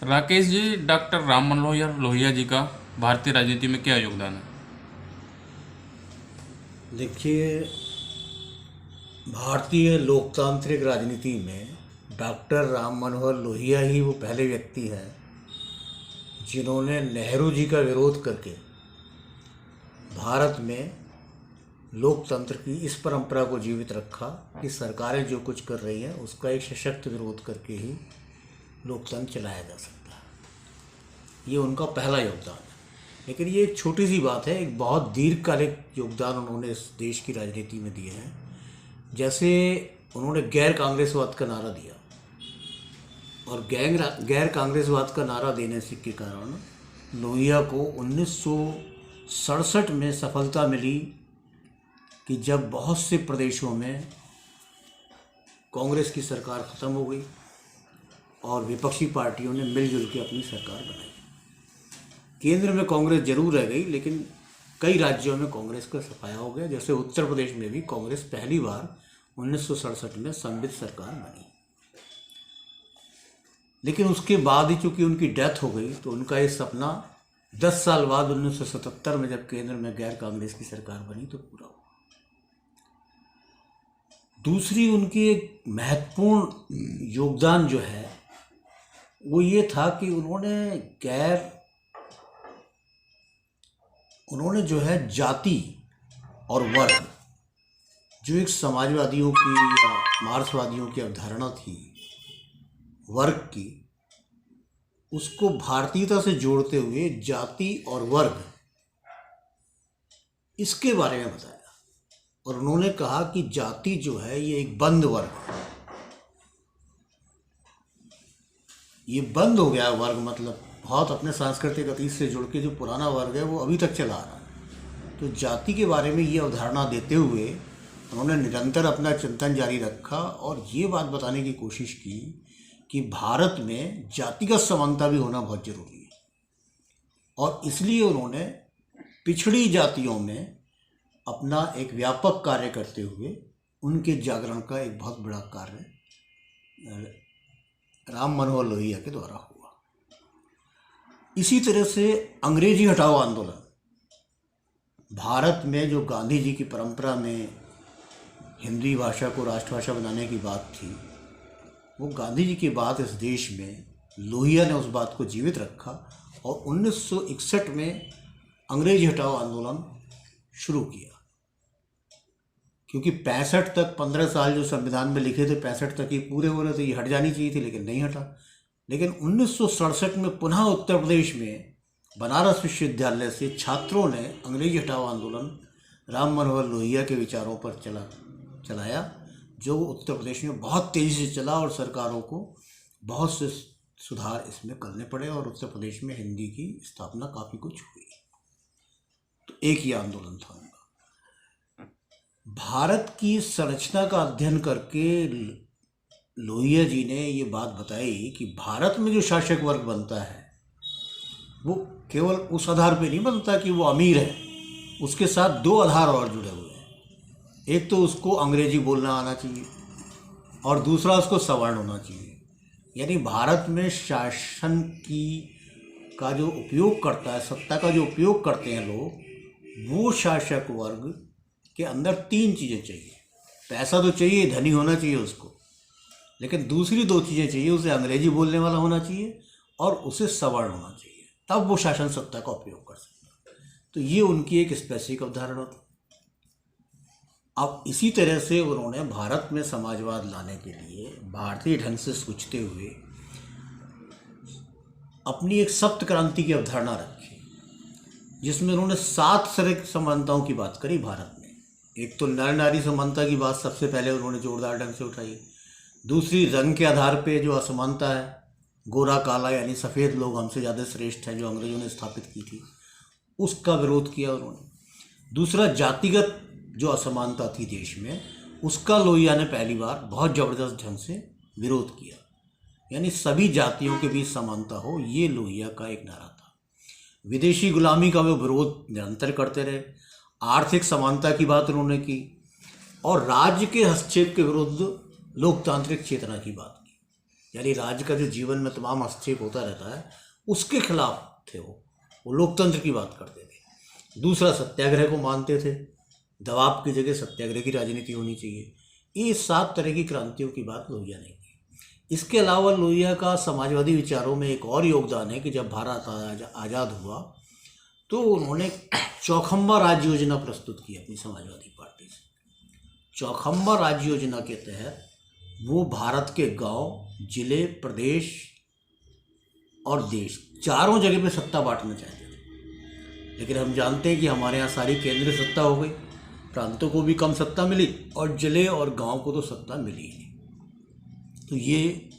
Rakesh ji, doctor Ram Manohar Lohia ji का भारतीय राजनीति में क्या योगदान है? देखिए, भारतीय लोकतांत्रिक राजनीति में डॉक्टर राम मनोहर लोहिया ही वो पहले व्यक्ति हैं जिन्होंने नेहरू जी का विरोध करके भारत में लोकतंत्र की इस परंपरा को जीवित रखा कि सरकारें जो कुछ कर रही हैं उसका एक सशक्त विरोध करके ही लोकतंत्र चलाया जा सकता है। ये उनका पहला योगदान है। लेकिन ये एक छोटी सी बात है, एक बहुत दीर्घकालिक योगदान उन्होंने इस देश की राजनीति में दिए हैं। जैसे उन्होंने गैर कांग्रेसवाद का नारा दिया, और गैर कांग्रेसवाद का नारा देने से के कारण लोहिया को 1967 में सफलता मिली कि जब बहुत से प्रदेशों में कांग्रेस की सरकार ख़त्म हो गई और विपक्षी पार्टियों ने मिलजुल के अपनी सरकार बनाई। केंद्र में कांग्रेस जरूर रह गई, लेकिन कई राज्यों में कांग्रेस का सफाया हो गया। जैसे उत्तर प्रदेश में भी कांग्रेस पहली बार 1967 में संवित सरकार बनी। लेकिन उसके बाद ही चूंकि उनकी डेथ हो गई तो उनका ये सपना 10 साल बाद 1977 में जब केंद्र में गैर कांग्रेस की सरकार बनी तो पूरा हुआ। दूसरी उनकी एक महत्वपूर्ण योगदान जो है वो ये था कि उन्होंने जो है जाति और वर्ग, जो एक समाजवादियों की या मार्क्सवादियों की अवधारणा थी वर्ग की, उसको भारतीयता से जोड़ते हुए जाति और वर्ग इसके बारे में बताया। और उन्होंने कहा कि जाति जो है ये एक बंद वर्ग है। ये बंद हो गया वर्ग, मतलब बहुत अपने सांस्कृतिक अतीत से जुड़ के जो पुराना वर्ग है वो अभी तक चला आ रहा है। तो जाति के बारे में ये अवधारणा देते हुए उन्होंने निरंतर अपना चिंतन जारी रखा और ये बात बताने की कोशिश की कि भारत में जातिगत समानता भी होना बहुत जरूरी है। और इसलिए उन्होंने पिछड़ी जातियों में अपना एक व्यापक कार्य करते हुए उनके जागरण का एक बहुत बड़ा कार्य राम मनोहर लोहिया के द्वारा हुआ। इसी तरह से अंग्रेजी हटाओ आंदोलन, भारत में जो गांधी जी की परंपरा में हिंदी भाषा को राष्ट्रभाषा बनाने की बात थी, वो गांधी जी की बात इस देश में लोहिया ने उस बात को जीवित रखा और 1961 में अंग्रेजी हटाओ आंदोलन शुरू किया। क्योंकि 65 तक 15 साल जो संविधान में लिखे थे 65 तक ये पूरे हो रहे थे, ये हट जानी चाहिए थी, लेकिन नहीं हटा। लेकिन 1967 में पुनः उत्तर प्रदेश में बनारस विश्वविद्यालय से छात्रों ने अंग्रेजी हटाओ आंदोलन राम मनोहर लोहिया के विचारों पर चलाया, जो उत्तर प्रदेश में बहुत तेज़ी से चला और सरकारों को बहुत से सुधार इसमें करने पड़े और उत्तर प्रदेश में हिंदी की स्थापना काफ़ी कुछ हुई। तो एक ही आंदोलन था उनका। भारत की संरचना का अध्ययन करके लोहिया जी ने ये बात बताई कि भारत में जो शासक वर्ग बनता है वो केवल उस आधार पे नहीं बनता कि वो अमीर है, उसके साथ दो आधार और जुड़े हुए हैं। एक तो उसको अंग्रेजी बोलना आना चाहिए और दूसरा उसको सवर्ण होना चाहिए। यानी भारत में शासन का जो उपयोग करता है, सत्ता का जो उपयोग करते हैं लोग, वो शासक वर्ग के अंदर 3 चीज़ें चाहिए। पैसा तो चाहिए, धनी होना चाहिए उसको, लेकिन दूसरी 2 चीज़ें चाहिए, उसे अंग्रेजी बोलने वाला होना चाहिए और उसे सवर्ण होना चाहिए, तब वो शासन सत्ता का उपयोग कर सकता है। तो ये उनकी एक स्पेसिफिक अवधारणा थी। अब इसी तरह से उन्होंने भारत में समाजवाद लाने के लिए भारतीय ढंग से सोचते हुए अपनी एक सप्त क्रांति की अवधारणा रखी, जिसमें उन्होंने 7 शारीरिक समानताओं की बात करी भारत में। एक तो नर नारी समानता की बात सबसे पहले उन्होंने जोरदार ढंग से उठाई। दूसरी, रंग के आधार पे जो असमानता है, गोरा काला यानी सफ़ेद लोग हमसे ज़्यादा श्रेष्ठ हैं, जो अंग्रेजों ने स्थापित की थी, उसका विरोध किया उन्होंने। दूसरा, जातिगत जो असमानता थी देश में, उसका लोहिया ने पहली बार बहुत ज़बरदस्त ढंग से विरोध किया। यानी सभी जातियों के बीच समानता हो, ये लोहिया का एक नारा था। विदेशी गुलामी का वो विरोध निरंतर करते रहे। आर्थिक समानता की बात उन्होंने की और राज्य के हस्तक्षेप के विरुद्ध लोकतांत्रिक चेतना की बात की। यानी राज्य का जो जीवन में तमाम हस्तक्षेप होता रहता है उसके खिलाफ थे वो लोकतंत्र की बात करते थे। दूसरा, सत्याग्रह को मानते थे, दबाव की जगह सत्याग्रह की राजनीति होनी चाहिए। ये 7 तरह की क्रांतियों की बात लोहिया ने की। इसके अलावा लोहिया का समाजवादी विचारों में एक और योगदान है कि जब भारत आज़ाद हुआ तो उन्होंने चौखंबा राज्य योजना प्रस्तुत की अपनी समाजवादी पार्टी से। चौखंबा राज्य योजना के तहत वो भारत के गांव, जिले, प्रदेश और देश चारों जगह पे सत्ता बांटना चाहते थे। लेकिन हम जानते हैं कि हमारे यहाँ सारी केंद्रीय सत्ता हो गई, प्रांतों को भी कम सत्ता मिली और जिले और गांव को तो सत्ता मिली ही नहीं। तो ये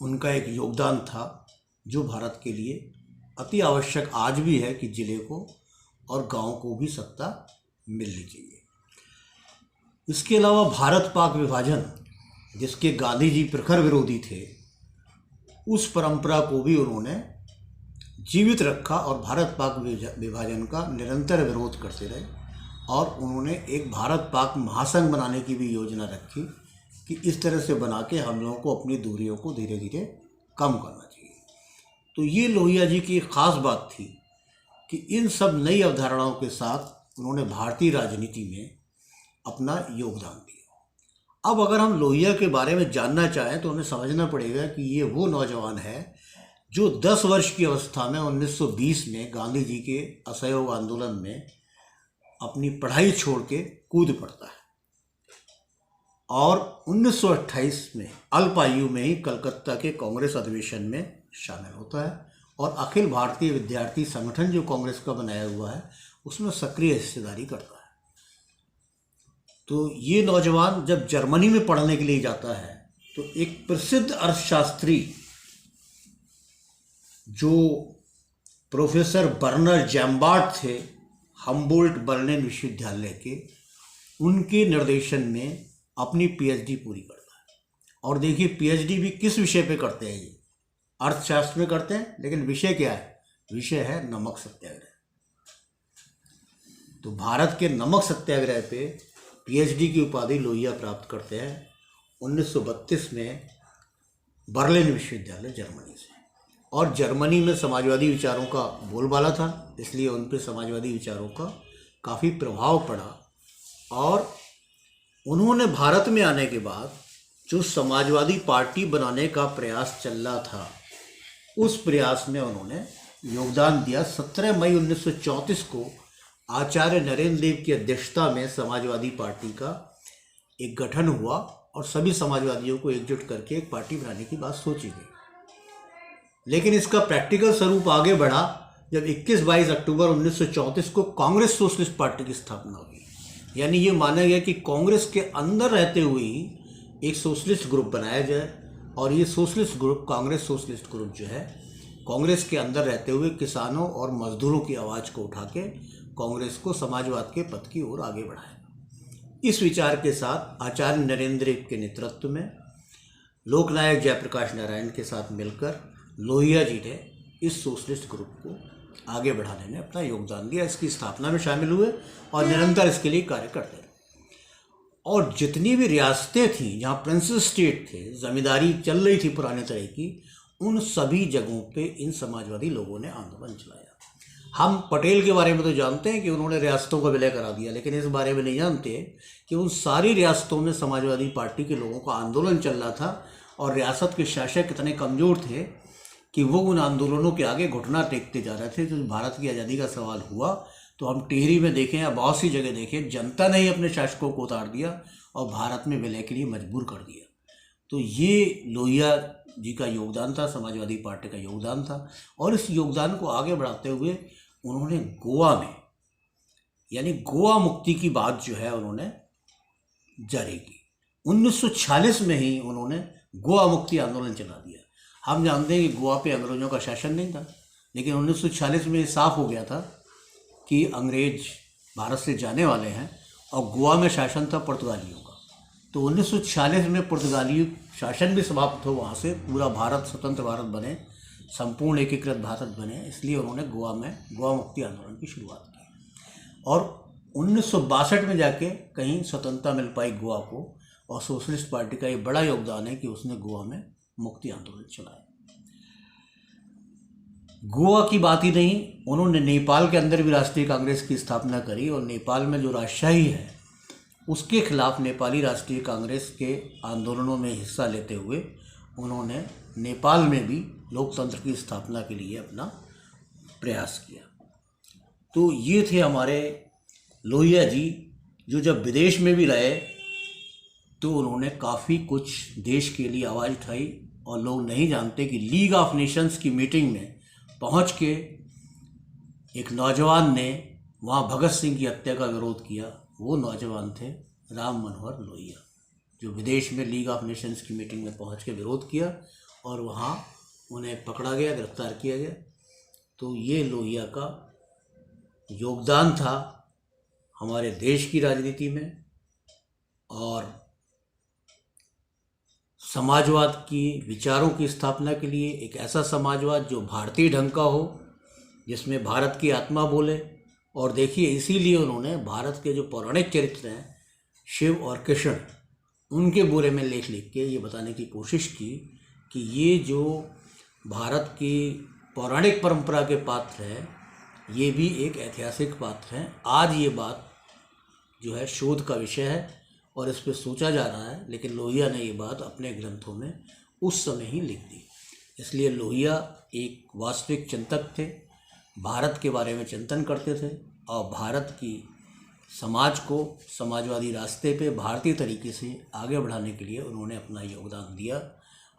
उनका एक योगदान था जो भारत के लिए अति आवश्यक आज भी है कि जिले को और गांव को भी सत्ता मिलनी चाहिए। इसके अलावा भारत पाक विभाजन, जिसके गांधी जी प्रखर विरोधी थे, उस परंपरा को भी उन्होंने जीवित रखा और भारत पाक विभाजन का निरंतर विरोध करते रहे। और उन्होंने एक भारत पाक महासंघ बनाने की भी योजना रखी कि इस तरह से बना के हम लोगों को अपनी दूरियों को धीरे धीरे कम करना चाहिए। तो ये लोहिया जी की एक ख़ास बात थी कि इन सब नई अवधारणाओं के साथ उन्होंने भारतीय राजनीति में अपना योगदान दिया। अब अगर हम लोहिया के बारे में जानना चाहें तो हमें समझना पड़ेगा कि ये वो नौजवान है जो 10 वर्ष की अवस्था में 1920 में गांधी जी के असहयोग आंदोलन में अपनी पढ़ाई छोड़ के कूद पड़ता है और 1928 में अल्प आयु में ही कलकत्ता के कांग्रेस अधिवेशन में शामिल होता है और अखिल भारतीय विद्यार्थी संगठन जो कांग्रेस का बनाया हुआ है उसमें सक्रिय हिस्सेदारी करता है। तो ये नौजवान जब जर्मनी में पढ़ने के लिए जाता है तो एक प्रसिद्ध अर्थशास्त्री जो प्रोफेसर बर्नर जैम्बार्ट थे हम्बोल्ट बर्लिन विश्वविद्यालय के, उनके निर्देशन में अपनी पीएचडी पूरी करता है। और देखिए पीएचडी भी किस विषय पे करते हैं, ये अर्थशास्त्र में करते हैं, लेकिन विषय क्या है? विषय है नमक सत्याग्रह। तो भारत के नमक सत्याग्रह पे पीएचडी की उपाधि लोहिया प्राप्त करते हैं 1932 में बर्लिन विश्वविद्यालय जर्मनी से। और जर्मनी में समाजवादी विचारों का बोलबाला था, इसलिए उन पर समाजवादी विचारों का काफ़ी प्रभाव पड़ा। और उन्होंने भारत में आने के बाद जो समाजवादी पार्टी बनाने का प्रयास चल रहा था उस प्रयास में उन्होंने योगदान दिया। 17 मई 1934 को आचार्य नरेंद्र देव की अध्यक्षता में समाजवादी पार्टी का एक गठन हुआ और सभी समाजवादियों को एकजुट करके एक पार्टी बनाने की बात सोची गई। लेकिन इसका प्रैक्टिकल स्वरूप आगे बढ़ा जब 21-22 अक्टूबर 1934 को कांग्रेस सोशलिस्ट पार्टी की स्थापना हुई। यानी ये माना गया कि कांग्रेस के अंदर रहते हुए ही एक सोशलिस्ट ग्रुप बनाया जाए और ये socialist group, Congress socialist group जो है, कांग्रेस के अंदर रहते हुए किसानों और मजदूरों की आवाज़ को उठा के कांग्रेस को समाजवाद के पथ की ओर आगे बढ़ाएगा। इस विचार के साथ आचार्य नरेंद्र देव के नेतृत्व में लोकनायक जयप्रकाश नारायण के साथ मिलकर लोहिया जी ने इस सोशलिस्ट ग्रुप को आगे बढ़ाने में अपना योगदान दिया, इसकी स्थापना में शामिल हुए और निरंतर इसके लिए कार्य करते रहे। और जितनी भी रियासतें थीं जहाँ प्रिंसेस स्टेट थे, जमींदारी चल रही थी पुराने तरह की, उन सभी जगहों पे इन समाजवादी लोगों ने आंदोलन चलाया। हम पटेल के बारे में तो जानते हैं कि उन्होंने रियासतों का विलय करा दिया, लेकिन इस बारे में नहीं जानते कि उन सारी रियासतों में समाजवादी पार्टी के लोगों का आंदोलन चल रहा था और रियासत के शासक इतने कमज़ोर थे कि वो उन आंदोलनों के आगे घुटना टेकते जा रहे थे। तो भारत की आज़ादी का सवाल हुआ तो हम टिहरी में देखें या बहुत सी जगह देखें, जनता ने ही अपने शासकों को उतार दिया और भारत में विलय के लिए मजबूर कर दिया। तो ये लोहिया जी का योगदान था, समाजवादी पार्टी का योगदान था। और इस योगदान को आगे बढ़ाते हुए उन्होंने गोवा में, यानी गोवा मुक्ति की बात जो है, उन्होंने जारी की। 1946 में ही उन्होंने गोवा मुक्ति आंदोलन चला दिया। हम जानते हैं कि गोवा पे अंग्रेज़ों का शासन नहीं था, लेकिन 1946 में साफ हो गया था कि अंग्रेज भारत से जाने वाले हैं और गोवा में शासन था पुर्तगालियों का। तो 1946 में पुर्तगाली शासन भी समाप्त हो, वहाँ से पूरा भारत स्वतंत्र भारत बने, संपूर्ण एकीकृत भारत बने। इसलिए उन्होंने गोवा में गोवा मुक्ति आंदोलन की शुरुआत की और 1962 में जाके कहीं स्वतंत्रता मिल पाई गोवा को। और सोशलिस्ट पार्टी का ये बड़ा योगदान है कि उसने गोवा में मुक्ति आंदोलन चलाया। गोवा की बात ही नहीं, उन्होंने नेपाल के अंदर भी राष्ट्रीय कांग्रेस की स्थापना करी और नेपाल में जो राजशाही है उसके खिलाफ नेपाली राष्ट्रीय कांग्रेस के आंदोलनों में हिस्सा लेते हुए उन्होंने नेपाल में भी लोकतंत्र की स्थापना के लिए अपना प्रयास किया। तो ये थे हमारे लोहिया जी, जो जब विदेश में भी रहे तो उन्होंने काफ़ी कुछ देश के लिए आवाज़ उठाई। और लोग नहीं जानते कि लीग ऑफ नेशंस की मीटिंग में पहुंच के एक नौजवान ने वहाँ भगत सिंह की हत्या का विरोध किया। वो नौजवान थे राम मनोहर लोहिया, जो विदेश में लीग ऑफ नेशंस की मीटिंग में पहुंच के विरोध किया और वहाँ उन्हें पकड़ा गया, गिरफ्तार किया गया। तो ये लोहिया का योगदान था हमारे देश की राजनीति में और समाजवाद की विचारों की स्थापना के लिए। एक ऐसा समाजवाद जो भारतीय ढंग का हो, जिसमें भारत की आत्मा बोले। और देखिए, इसीलिए उन्होंने भारत के जो पौराणिक चरित्र हैं शिव और कृष्ण, उनके बारे में लेख लिख के ये बताने की कोशिश की कि ये जो भारत की पौराणिक परंपरा के पात्र हैं ये भी एक ऐतिहासिक पात्र हैं। आज ये बात जो है शोध का विषय है और इस पर सोचा जा रहा है, लेकिन लोहिया ने ये बात अपने ग्रंथों में उस समय ही लिख दी। इसलिए लोहिया एक वास्तविक चिंतक थे, भारत के बारे में चिंतन करते थे और भारत की समाज को समाजवादी रास्ते पे भारतीय तरीके से आगे बढ़ाने के लिए उन्होंने अपना योगदान दिया।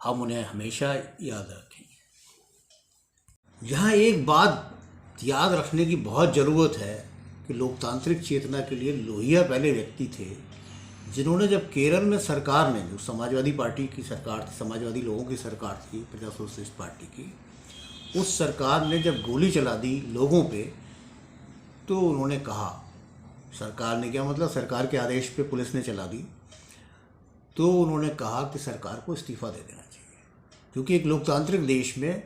हम उन्हें हमेशा याद रखेंगे। यहाँ एक बात याद रखने की बहुत ज़रूरत है कि लोकतांत्रिक चेतना के लिए लोहिया पहले व्यक्ति थे जिन्होंने, जब केरल में सरकार ने, जो समाजवादी पार्टी की सरकार थी, समाजवादी लोगों की सरकार थी, प्रजा सोशलिस्ट पार्टी की, उस सरकार ने जब गोली चला दी लोगों पे, तो उन्होंने कहा, सरकार ने क्या मतलब, सरकार के आदेश पे पुलिस ने चला दी, तो उन्होंने कहा कि सरकार को इस्तीफ़ा दे देना चाहिए, क्योंकि एक लोकतांत्रिक देश में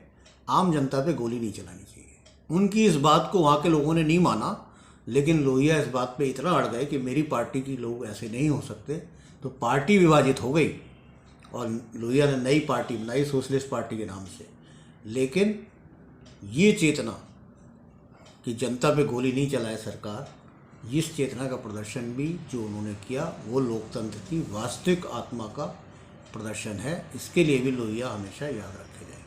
आम जनता पे गोली नहीं चलानी चाहिए। उनकी इस बात को वहाँ के लोगों ने नहीं माना, लेकिन लोहिया इस बात पे इतना अड़ गए कि मेरी पार्टी की लोग ऐसे नहीं हो सकते। तो पार्टी विभाजित हो गई और लोहिया ने नई पार्टी बनाई सोशलिस्ट पार्टी के नाम से। लेकिन ये चेतना कि जनता पे गोली नहीं चलाए सरकार, इस चेतना का प्रदर्शन भी जो उन्होंने किया वो लोकतंत्र की वास्तविक आत्मा का प्रदर्शन है। इसके लिए भी लोहिया हमेशा याद रखे जाएंगे।